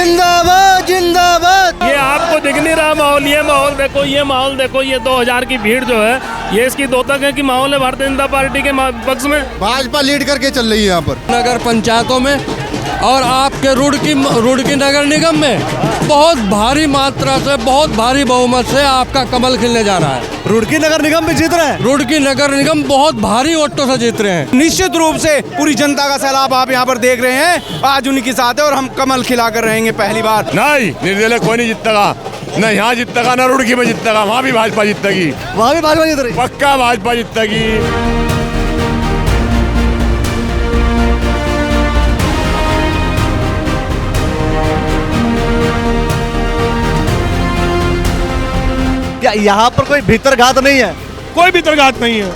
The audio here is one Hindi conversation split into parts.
जिंदाबाद जिंदाबाद। ये आपको दिख नहीं रहा माहौल, ये माहौल देखो, ये 2000 की भीड़ जो है ये इसकी दोतक है कि माहौल है भारतीय जनता पार्टी के पक्ष में। भाजपा लीड करके चल रही है यहाँ पर नगर पंचायतों में और आपके रुड़की नगर निगम में बहुत भारी मात्रा से, बहुत भारी बहुमत से आपका कमल खिलने जा रहा है। रुड़की नगर निगम भी जीत रहे हैं। रुड़की नगर निगम बहुत भारी वोटों से जीत रहे हैं। निश्चित रूप से पूरी जनता का सैलाब आप यहाँ पर देख रहे हैं, आज उन्हीं के साथ है और हम कमल खिला कर रहेंगे पहली बार। नहीं, निर्दलीय कोई नहीं जीतेगा, न यहाँ जीतेगा न रुड़की में जीतेगा, वहाँ भी भाजपा जीतेगी, वहाँ भी भाजपा जीत रही, पक्का भाजपा जीतेगी। क्या यहाँ पर कोई भीतरघात नहीं है? कोई भीतरघात नहीं है,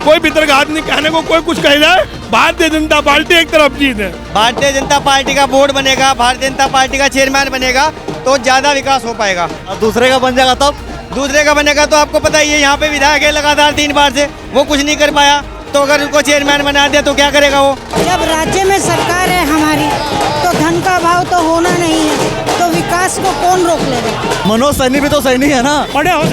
कोई भीतरघात नहीं। कहने को कोई कुछ कह रहा है, भारतीय जनता पार्टी एक तरफ जीत है। भारतीय जनता पार्टी का बोर्ड बनेगा, भारतीय जनता पार्टी का चेयरमैन बनेगा तो ज्यादा विकास हो पाएगा। और दूसरे का बन जाएगा तब? दूसरे का बनेगा तो आपको पता ही है, यहाँ पे विधायक है लगातार 3 बार से, वो कुछ नहीं कर पाया, तो अगर उनको चेयरमैन बना दिया तो क्या करेगा वो? जब राज्य में सरकार है हमारी तो धन का भाव तो होना नहीं है, तो विकास को कौन रोक लेगा? मनोज सैनी भी तो सैनी है ना। बड़े हो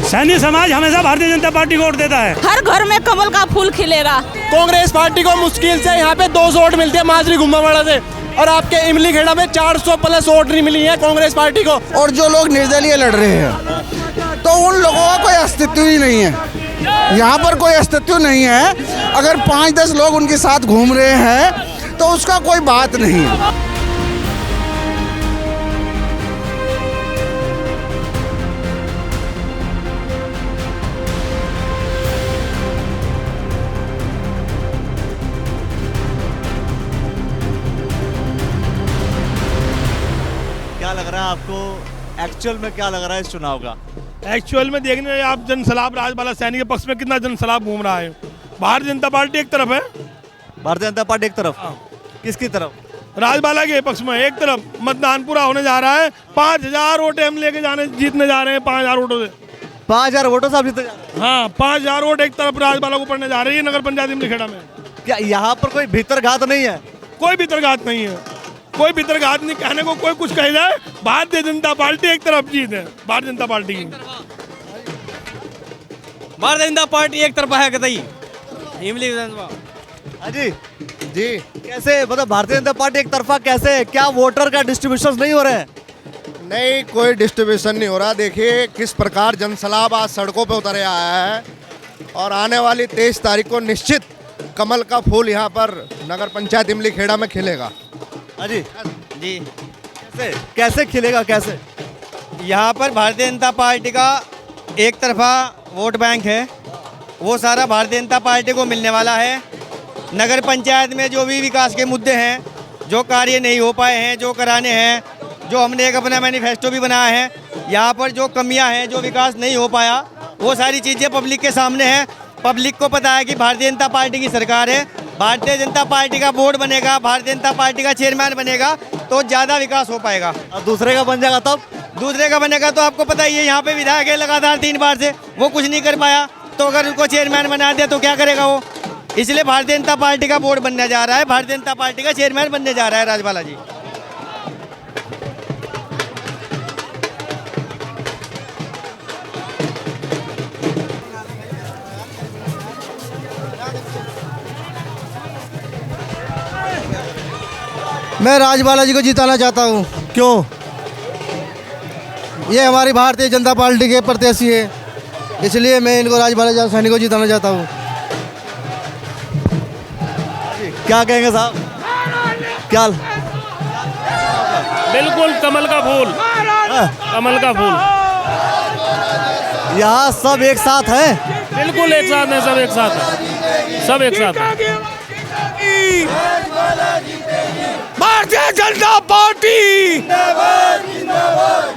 सैनी समाज हमेशा भारतीय जनता पार्टी को वोट देता है। हर घर में कमल का फूल खिलेगा। कांग्रेस पार्टी को मुश्किल से यहाँ पे 200 वोट मिलते हैं माजरी गुम्बावाड़ा से, और आपके इमली खेड़ा में 400 प्लस वोट नहीं मिली है कांग्रेस पार्टी को। और जो लोग निर्दलीय लड़ रहे हैं तो उन लोगों का कोई अस्तित्व ही नहीं है, यहाँ पर कोई अस्तित्व नहीं है। अगर 5-10 लोग उनके साथ घूम रहे हैं तो उसका कोई बात नहीं है। क्या लग रहा है आपको, एक्चुअल में क्या लग रहा है इस चुनाव का? एक्चुअल में देखने आप जनसलाब राजबाला सैनी के पक्ष में कितना जनसलाब घूम रहा है। भारतीय जनता पार्टी एक तरफ है, भारतीय जनता पार्टी एक तरफ, किसकी तरफ? राजबाला के पक्ष में एक तरफ। मतदान पूरा होने जा रहा है, 5000 वोट हम लेके जीतने जा रहे हैं। 5000 वोटों से 5000 वोटों से आप जीते जा रहे हैं। हाँ, 5000 वोट एक तरफ राजबाला को पड़ने जा रही है नगर पंचायत इमली खेड़ा में। क्या यहाँ पर कोई भीतरघात नहीं है? कोई भीतरघात नहीं है, कोई भीतरघात नहीं। कहने को कोई कुछ कह रहा है, भारतीय जनता पार्टी एक तरफ जीत है। भारतीय जनता पार्टी की भारतीय जनता पार्टी एक तरफा है कतई इमली विधानसभा। हाँ जी जी, कैसे मतलब भारतीय जनता पार्टी एक तरफा कैसे? क्या वोटर का डिस्ट्रीब्यूशन नहीं हो रहे हैं? नहीं, कोई डिस्ट्रीब्यूशन नहीं हो रहा। देखिए किस प्रकार जनसलाब आज सड़कों पे उतर आया है, और आने वाली 23 तारीख को निश्चित कमल का फूल यहाँ पर नगर पंचायत इमली खेड़ा में खिलेगा। हाँ जी जी, कैसे खिलेगा? कैसे? यहाँ पर भारतीय जनता पार्टी का एक तरफा वोट बैंक है, वो सारा भारतीय जनता पार्टी को मिलने वाला है। नगर पंचायत में जो भी विकास के मुद्दे हैं, जो कार्य नहीं हो पाए हैं, जो कराने हैं, जो हमने एक अपना मैनिफेस्टो भी बनाया है, यहाँ पर जो कमियां हैं, जो विकास नहीं हो पाया, वो सारी चीज़ें पब्लिक के सामने हैं। पब्लिक को पता है कि भारतीय जनता पार्टी की सरकार है, भारतीय जनता पार्टी का बोर्ड बनेगा, भारतीय जनता पार्टी का चेयरमैन बनेगा तो ज़्यादा विकास हो पाएगा। और दूसरे का बन जाएगा तब? दूसरे का बनेगा तो आपको पता ही है, यहाँ पे विधायक है लगातार 3 बार से, वो कुछ नहीं कर पाया, तो अगर उनको चेयरमैन बना दिया तो क्या करेगा वो? इसलिए भारतीय जनता पार्टी का बोर्ड बनने जा रहा है, भारतीय जनता पार्टी का चेयरमैन बनने जा रहा है राजबाला जी। मैं राजबाला जी को जिताना चाहता हूँ। क्यों? ये हमारी भारतीय जनता पार्टी के प्रत्याशी है, इसलिए मैं इनको राजबाला सैनी को जिताना चाहता हूँ। क्या कहेंगे साहब? क्या? बिल्कुल कमल का फूल, कमल का फूल। यहाँ सब एक साथ है? बिल्कुल एक साथ है, सब एक साथ है, सब एक साथ है। भारतीय जनता पार्टी,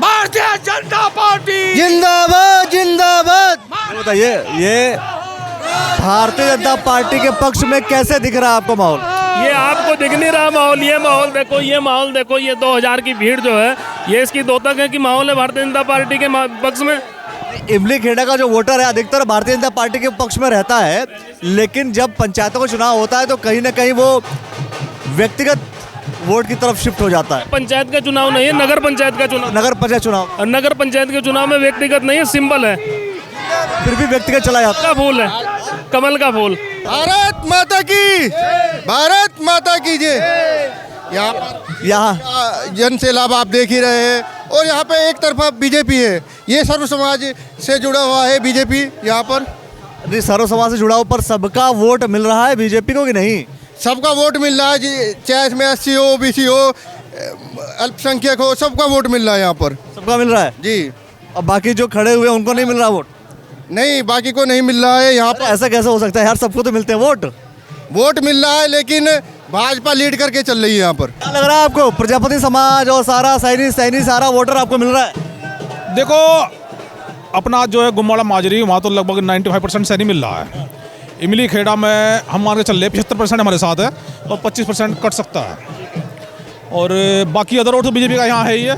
भारतीय जनता पार्टी जिंदाबाद जिंदाबाद। बताइए, ये भारतीय जनता पार्टी के पक्ष में कैसे दिख रहा है आपको माहौल? ये आपको दिख नहीं रहा माहौल, ये माहौल देखो, ये 2000 की भीड़ जो है ये इसकी दोतक है कि माहौल है भारतीय जनता पार्टी के पक्ष में। इमली खेड़ा का जो वोटर है अधिकतर भारतीय जनता पार्टी के पक्ष में रहता है, लेकिन जब पंचायतों का चुनाव होता है तो कहीं ना कहीं वो व्यक्तिगत वोट की तरफ शिफ्ट हो जाता है? पंचायत का चुनाव नहीं है, नगर पंचायत का चुनाव। नगर पंचायत चुनाव और नगर पंचायत के चुनाव में व्यक्तिगत नहीं है, सिंबल है, फिर भी व्यक्तिगत चला जाता का फूल है, कमल का फूल। भारत माता की, भारत माता की जय। यहाँ है। यहाँ जन सैलाब आप देख ही रहे हैं और यहाँ पे एक तरफा बीजेपी है, ये सर्व समाज से जुड़ा हुआ है बीजेपी यहाँ पर। नहीं, सर्व समाज से जुड़ा हो पर सबका वोट मिल रहा है बीजेपी को कि नहीं? सबका वोट मिल रहा है जी, चाहे इसमें एससी हो, ओबीसी हो, अल्पसंख्यक हो, सबका वोट मिल रहा है यहाँ पर सबका मिल रहा है जी। और बाकी जो खड़े हुए हैं उनको नहीं मिल रहा वोट? नहीं, बाकी को नहीं मिल रहा है यहाँ पर। ऐसा कैसे हो सकता है यार, सबको तो मिलते हैं वोट। वोट मिल रहा है लेकिन भाजपा लीड करके चल रही है यहाँ पर। क्या लग रहा है आपको, प्रजापति समाज और सारा सैनी सारा वोटर आपको मिल रहा है? देखो, अपना जो है गुम्माड़ा माजरी, वहाँ तो लगभग 95% सैनी मिल रहा है। इमली खेड़ा में हम मान के चल रहे 75% हमारे साथ है और 25% कट सकता है। और बाकी अदर वोट तो बीजेपी का यहाँ है ही है,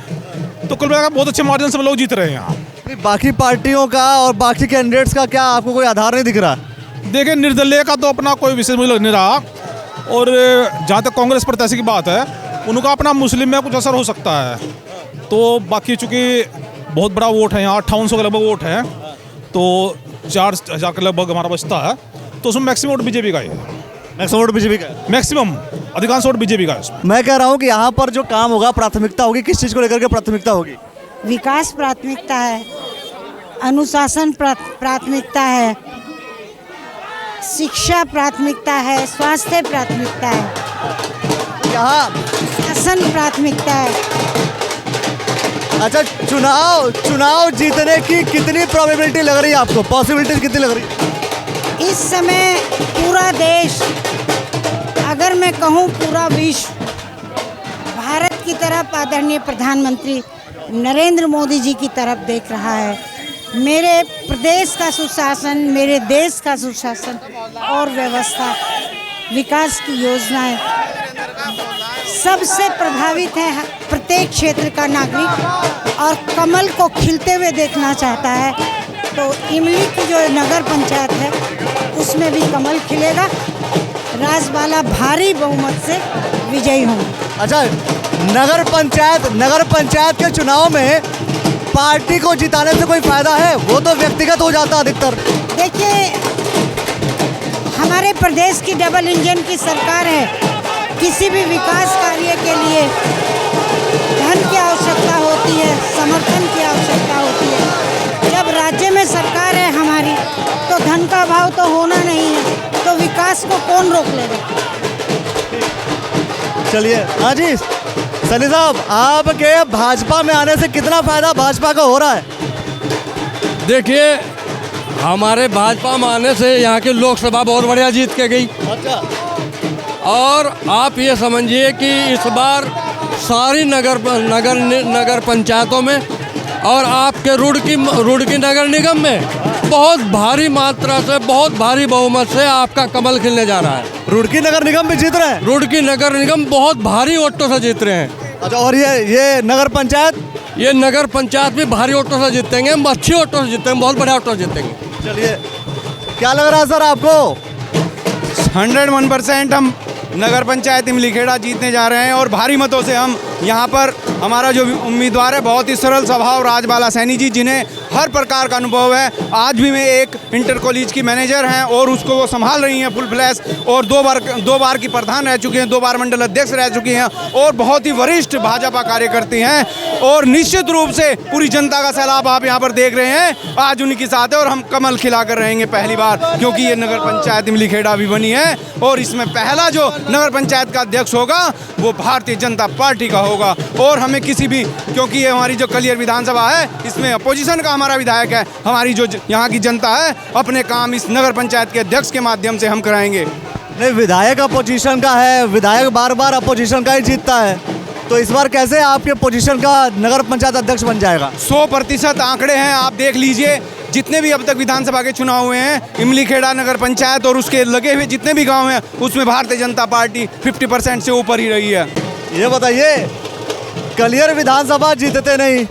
तो कुल मिलाकर बहुत अच्छे मार्जिन से लोग जीत रहे हैं यहाँ। बाकी पार्टियों का और बाकी कैंडिडेट्स का क्या आपको कोई आधार नहीं दिख रहा? देखिए, निर्दलीय का तो अपना कोई विशेष मुझे लग नहीं रहा। और जहाँ तक कांग्रेस प्रत्याशी की बात है, उनका अपना मुस्लिम में कुछ असर हो सकता है। तो बाकी चूँकि बहुत बड़ा वोट है यहाँ, 5800 के लगभग वोट है, तो 4000 के लगभग हमारा बचता है, तो उसमें मैक्सिमम वोट बीजेपी का ही है। मैक्सिमम वोट बीजेपी का? मैक्सिमम अधिकांश वोट बीजेपी का है। मैं कह रहा हूँ कि यहाँ पर जो काम होगा, प्राथमिकता होगी, किस चीज़ को लेकर के प्राथमिकता होगी? विकास प्राथमिकता है, अनुशासन प्राथमिकता है, शिक्षा प्राथमिकता है, स्वास्थ्य प्राथमिकता है, यहाँ शासन प्राथमिकता है। अच्छा, चुनाव जीतने की कितनी प्रोबेबिलिटी लग रही है आपको, पॉसिबिलिटी कितनी लग रही है? इस समय पूरा देश, अगर मैं कहूँ पूरा विश्व, भारत की तरफ आदरणीय प्रधानमंत्री नरेंद्र मोदी जी की तरफ देख रहा है। मेरे प्रदेश का सुशासन, मेरे देश का सुशासन और व्यवस्था, विकास की योजनाएं सबसे प्रभावित है प्रत्येक क्षेत्र का नागरिक, और कमल को खिलते हुए देखना चाहता है। तो इमली की जो नगर पंचायत है उसमें भी कमल खिलेगा, राजबाला भारी बहुमत से विजयी होंगे। अच्छा, नगर पंचायत के चुनाव में पार्टी को जिताने से कोई फायदा है? वो तो व्यक्तिगत हो जाता अधिकतर। देखिए, हमारे प्रदेश की डबल इंजन की सरकार है। किसी भी विकास कार्य के लिए धन की आवश्यकता होती है, समर्थन की आवश्यकता होती है। जब राज्य में सरकार है हमारी, तो धन का अभाव तो होना नहीं है, तो विकास को कौन रोक लेगा? चलिए, हाँ जी सनी साहब, आपके भाजपा में आने से कितना फायदा भाजपा का हो रहा है? देखिए, हमारे भाजपा में आने से यहाँ की लोकसभा बहुत बढ़िया जीत के गई। अच्छा। और आप ये समझिए कि इस बार सारी नगर पंचायतों में और आपके रुड़की नगर निगम में बहुत भारी मात्रा से, बहुत भारी बहुमत से आपका कमल खिलने जा रहा है। रुड़की नगर निगम भी जीत रहे हैं? रुड़की नगर निगम बहुत भारी वोटों से जीत रहे हैं। अच्छा, और ये नगर पंचायत? ये नगर पंचायत भी भारी वोटों से जीतेंगे, हम अच्छी वोटों से जीतेंगे, बहुत बढ़िया वोटों से जीतेंगे। चलिए, क्या लग रहा है सर आपको? 101% हम नगर पंचायत इमली खेड़ा जीतने जा रहे हैं और भारी मतों से हम यहाँ पर हमारा जो उम्मीदवार है बहुत ही सरल स्वभाव राजबाला सैनी जी, जिन्हें हर प्रकार का अनुभव है। आज भी मैं एक इंटर कॉलेज की मैनेजर हैं और उसको वो संभाल रही हैं फुल फ्लैश, और दो बार की प्रधान रह चुकी हैं, 2 बार मंडल अध्यक्ष रह चुकी हैं और बहुत ही वरिष्ठ भाजपा कार्यकर्ती हैं। और निश्चित रूप से पूरी जनता का सैलाब आप यहाँ पर देख रहे हैं, आज उन्हीं के साथ है और हम कमल खिला कर रहेंगे पहली बार, क्योंकि ये नगर पंचायत इमली खेड़ा भी बनी है और इसमें पहला जो नगर पंचायत का अध्यक्ष होगा वो भारतीय जनता पार्टी का होगा। और हमें किसी भी, क्योंकि ये हमारी जो कलियर विधानसभा है इसमें अपोजिशन का हमारा विधायक है, हमारी जो यहाँ की जनता है अपने काम इस नगर पंचायत के अध्यक्ष के माध्यम से हम कराएंगे। नहीं, विधायक अपोजिशन का है, विधायक बार बार अपोजिशन का ही जीतता है, तो इस बार कैसे आपके पोजीशन का नगर पंचायत अध्यक्ष बन जाएगा? 100% आंकड़े हैं, आप देख लीजिए। जितने भी अब तक विधानसभा के चुनाव हुए हैं, इमली खेड़ा नगर पंचायत और उसके लगे हुए जितने भी गांव हैं, उसमें भारतीय जनता पार्टी 50% से ऊपर ही रही है। ये बताइए, कलियर विधानसभा जीतते नहीं,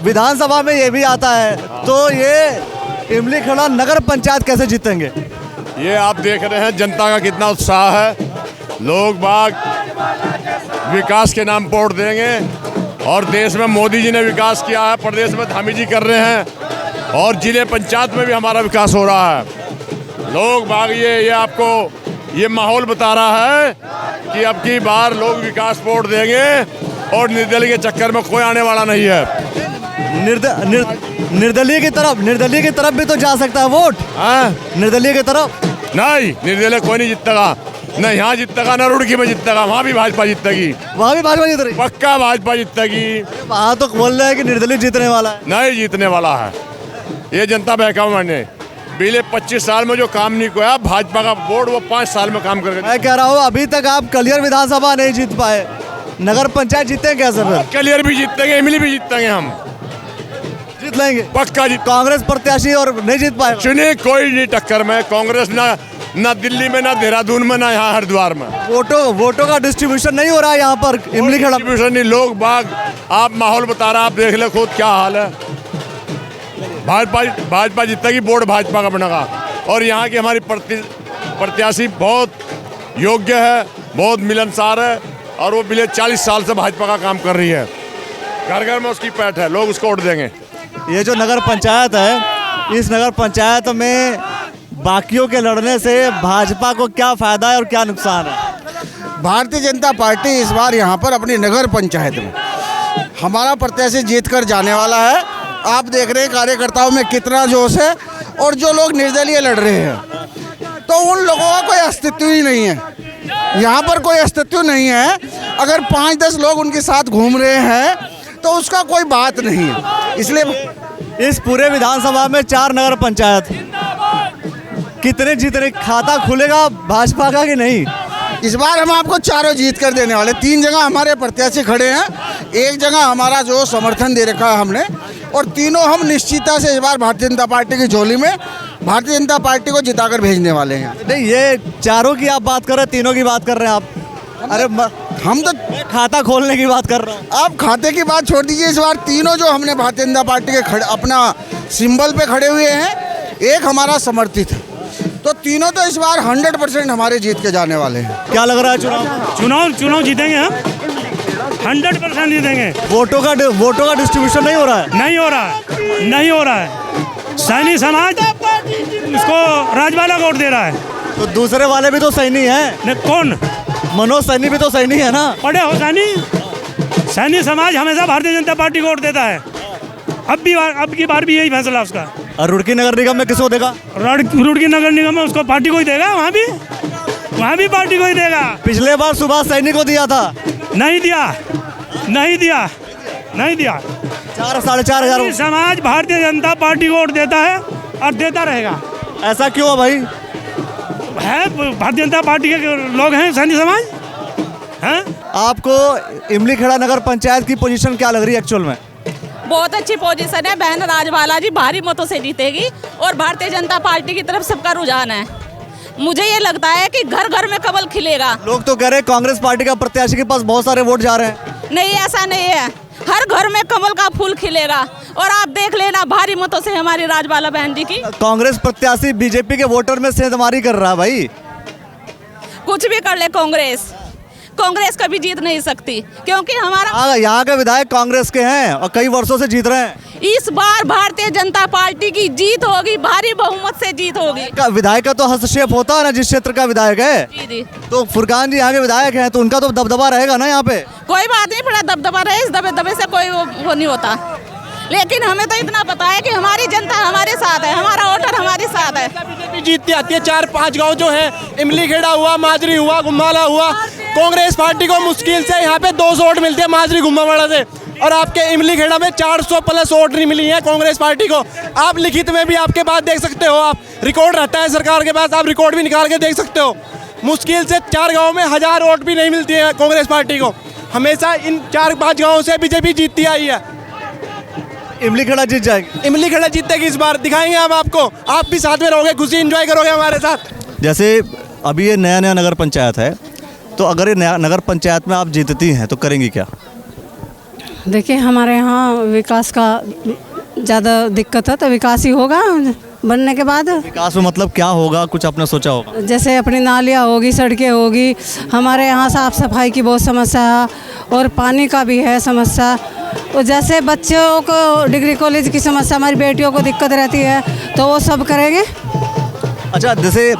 विधानसभा में ये भी आता है, तो ये इमली खेड़ा नगर पंचायत कैसे जीतेंगे? ये आप देख रहे हैं जनता का कितना उत्साह है। लोग बाग विकास के नाम पर वोट देंगे। और देश में मोदी जी ने विकास किया है, प्रदेश में धामी जी कर रहे हैं, और जिले पंचायत में भी हमारा विकास हो रहा है। लोग भाग ये आपको ये माहौल बता रहा है कि अब की बार लोग विकास पर वोट देंगे और निर्दलीय के चक्कर में कोई आने वाला नहीं है। निर्दलीय की तरफ भी तो जा सकता है वोट। हाँ, निर्दलीय की तरफ नहीं, निर्दलीय कोई नहीं जीतेगा, न यहाँ जीतेगा न रुड़की में जीतेगा। वहाँ भी भाजपा जीतेगी, वहाँ भी भाजपा जीत रही, पक्का भाजपा जीतेगी। वहाँ तो बोल रहे हैं कि निर्दलीय जीतने वाला है। नहीं जीतने वाला है, ये जनता बहकावा। मैंने पिछले 25 साल में जो काम नहीं किया भाजपा का बोर्ड, वो 5 साल में काम करके। मैं कह रहा हूँ अभी तक आप कलियर विधानसभा नहीं जीत पाए, नगर पंचायत जीते कैसे? फिर कलियर भी जीतेंगे, इमली भी जीतेंगे, हम जीत लेंगे पक्का। जीत कांग्रेस प्रत्याशी और नहीं जीत पाए, चुने कोई नहीं टक्कर में। कांग्रेस ना दिल्ली में, ना देहरादून में, ना यहाँ हरिद्वार में। वोटों का डिस्ट्रीब्यूशन नहीं हो रहा है यहाँ पर इमली खेड़ा। डिस्ट्रीब्यूशन नहीं, लोग बाग आप माहौल बता रहा, आप देख ले खुद क्या हाल है। भाजपा जीतेगी, बोर्ड भाजपा का बनेगा। और यहाँ की हमारी प्रत्याशी बहुत योग्य है, बहुत मिलनसार है, और वो पिछले 40 साल से भाजपा का काम कर रही है। घर घर में उसकी पैठ है, लोग उसको वोट देंगे। ये जो नगर पंचायत है, इस नगर पंचायत में बाकियों के लड़ने से भाजपा को क्या फायदा है और क्या नुकसान है? भारतीय जनता पार्टी इस बार यहाँ पर अपनी नगर पंचायत में हमारा प्रत्याशी जीत कर जाने वाला है। आप देख रहे हैं कार्यकर्ताओं में कितना जोश है, और जो लोग निर्दलीय लड़ रहे हैं तो उन लोगों का कोई अस्तित्व ही नहीं है। यहाँ पर कोई अस्तित्व नहीं है। अगर 5-10 लोग उनके साथ घूम रहे हैं तो उसका कोई बात नहीं है। इसलिए इस पूरे विधानसभा में 4 नगर पंचायत, कितने जीतने खाता खुलेगा भाजपा का कि नहीं? इस बार हम आपको चारों जीत कर देने वाले। 3 जगह हमारे प्रत्याशी खड़े हैं, 1 जगह हमारा जो समर्थन दे रखा है हमने, और तीनों हम निश्चितता से इस बार भारतीय जनता पार्टी की झोली में भारतीय जनता पार्टी को जिताकर भेजने वाले हैं। नहीं, ये चारों की आप बात कर रहे हैं, तीनों की बात कर रहे हैं आप? अरे हम तो खाता खोलने की बात कर रहा हूँ। आप खाते की बात छोड़ दीजिए। इस बार तीनों जो हमने भारतीय जनता पार्टी के अपना सिंबल पे खड़े हुए हैं, एक हमारा समर्थित है, तो तीनों तो इस बार 100% हमारे जीत के जाने वाले हैं। क्या लग रहा है चुनाव जीतेंगे हम, 100% जीतेंगे। वोटों का डिस्ट्रीब्यूशन नहीं हो रहा है? नहीं हो रहा है। सैनी समाज इसको राजवाला वोट दे रहा है। तो दूसरे वाले भी तो सैनी है। कौन? मनोज सैनी भी तो सैनी है ना? पढ़े हो सैनी समाज हमेशा भारतीय जनता पार्टी को वोट देता है। अब की बार भी यही फैसला उसका। और रुड़की नगर निगम में किसको देगा? रुड़की नगर निगम में उसको पार्टी को ही देगा। वहाँ भी पार्टी को ही देगा। पिछले बार सुभाष सैनी को दिया था, नहीं दिया। 4-4.5 समाज भारतीय जनता पार्टी को वोट देता है और देता रहेगा। ऐसा क्यों है भाई? है भारतीय जनता पार्टी के लोग हैं, सैनी समाज हैं। आपको इमली खेड़ा नगर पंचायत की पोजीशन क्या लग रही है एक्चुअल में? बहुत अच्छी पोजीशन है। बहन राजवाला जी भारी मतों से जीतेगी और भारतीय जनता पार्टी की तरफ सबका रुझान है। मुझे ये लगता है कि घर घर में कमल खिलेगा। लोग तो कह रहे हैं कांग्रेस पार्टी का प्रत्याशी के पास बहुत सारे वोट जा रहे हैं। नहीं, ऐसा नहीं है। हर घर में कमल का फूल खिलेगा और आप देख लेना भारी मतों से हमारी राजवाला बहन जी की। कांग्रेस प्रत्याशी बीजेपी के वोटर में सेंधमारी कर रहा है भाई। कुछ भी कर ले कांग्रेस कभी जीत नहीं सकती, क्योंकि हमारा यहाँ के विधायक कांग्रेस के हैं और कई वर्षों से जीत रहे हैं। इस बार भारतीय जनता पार्टी की जीत होगी, भारी बहुमत से जीत होगी। विधायक का तो हस्तक्षेप होता है ना जिस क्षेत्र का विधायक है। जी। तो फुरकान जी यहाँ के विधायक हैं तो उनका तो दबदबा रहेगा ना यहाँ पे। कोई बात नहीं, बड़ा दबदबा रहे, इस दबे से कोई वो नहीं होता। लेकिन हमें तो इतना पता है कि हमारी जनता हमारे साथ है, हमारा वोटर हमारे साथ है। बीजेपी जीतती आती है। 4-5 गांव जो है, इमली खेड़ा हुआ, माजरी हुआ, गुम्माला हुआ, कांग्रेस पार्टी को मुश्किल से यहाँ पे 200 वोट मिलते हैं माजरी गुम्मावाड़ा से, और आपके इमली खेड़ा में 400 प्लस वोट नहीं मिली है कांग्रेस पार्टी को। आप लिखित में भी आपके पास देख सकते हो, आप रिकॉर्ड रहता है सरकार के पास, आप रिकॉर्ड भी निकाल के देख सकते हो। मुश्किल से 4 गाँव में 1000 वोट भी नहीं मिलती है कांग्रेस पार्टी को। हमेशा इन 4-5 गाँव से बीजेपी जीतती आई है। इमली खेड़ा जीत जाएगी। इमली खेड़ा जीतेगी इस बार, दिखाएंगे हम आपको। आप भी साथ में रहोगे, खुशी एंजॉय करोगे हमारे साथ। जैसे अभी ये नया नगर पंचायत है, तो अगर ये नया नगर पंचायत में आप जीतती हैं तो करेंगी क्या? देखिए, हमारे यहाँ विकास का ज़्यादा दिक्कत है, तो विकास ही होगा। बनने के बाद विकास में मतलब क्या होगा, कुछ आपने सोचा होगा? जैसे अपनी नालियाँ होगी, सड़कें होगी, हमारे यहाँ साफ़ सफाई की बहुत समस्या है और पानी का भी है समस्या। और जैसे बच्चों को डिग्री कॉलेज की समस्या, हमारी बेटियों को दिक्कत रहती है, तो वो सब करेंगे। अच्छा, जैसे